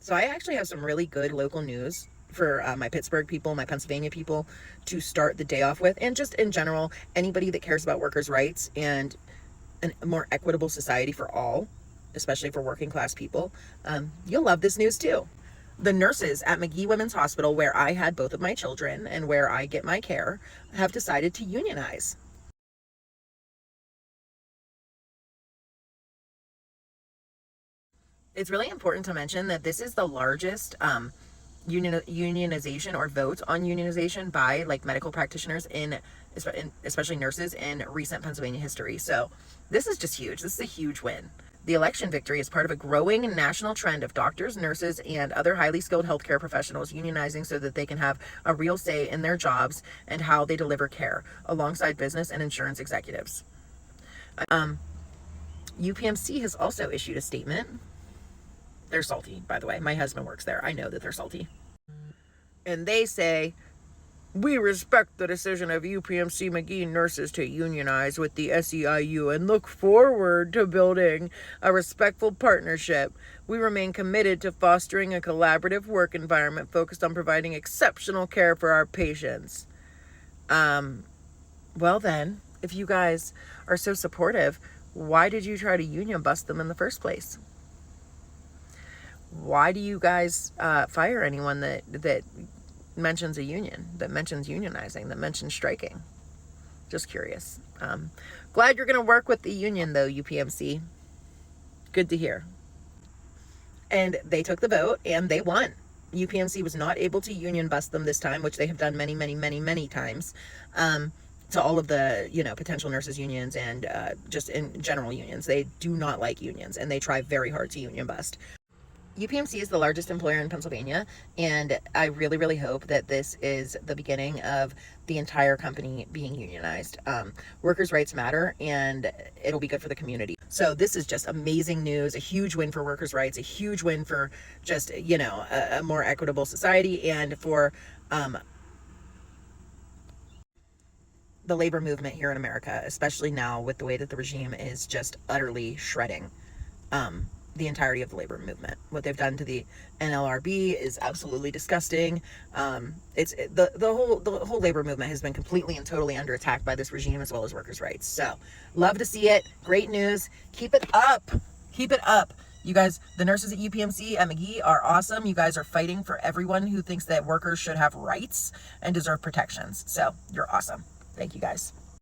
So I actually have some really good local news for my Pittsburgh people, my Pennsylvania people to start the day off with, and just in general, anybody that cares about workers' rights and a more equitable society for all, especially for working class people. You'll love this news too. The nurses at Magee Women's Hospital, where I had both of my children and where I get my care, have decided to unionize. It's really important to mention that this is the largest unionization or vote on unionization by like medical practitioners in especially nurses in recent Pennsylvania history. So this is just huge. This is a huge win. The election victory is part of a growing national trend of doctors, nurses, and other highly skilled healthcare professionals unionizing so that they can have a real say in their jobs and how they deliver care alongside business and insurance executives. UPMC has also issued a statement. They're salty, by the way. My husband works there. I know that they're salty. And they say, we respect the decision of UPMC Magee nurses to unionize with the SEIU and look forward to building a respectful partnership. We remain committed to fostering a collaborative work environment focused on providing exceptional care for our patients. Well then, if you guys are so supportive, why did you try to union bust them in the first place? Why do you guys fire anyone that mentions a union, that mentions unionizing, that mentions striking? Just curious. Glad you're going to work with the union, though, UPMC. Good to hear. And they took the vote, and they won. UPMC was not able to union bust them this time, which they have done many, many, many, many times. To all of the, potential nurses unions and just in general unions. They do not like unions, and they try very hard to union bust. UPMC is the largest employer in Pennsylvania, and I really, really hope that this is the beginning of the entire company being unionized. Workers' rights matter, and it'll be good for the community. So this is just amazing news, a huge win for workers' rights, a huge win for just, a more equitable society and for the labor movement here in America, especially now with the way that the regime is just utterly shredding the entirety of the labor movement. What they've done to the NLRB is absolutely disgusting. It's the whole labor movement has been completely and totally under attack by this regime as well as workers' rights. So love to see it. Great news. Keep it up. Keep it up. You guys, the nurses at UPMC at Magee are awesome. You guys are fighting for everyone who thinks that workers should have rights and deserve protections. So you're awesome. Thank you guys.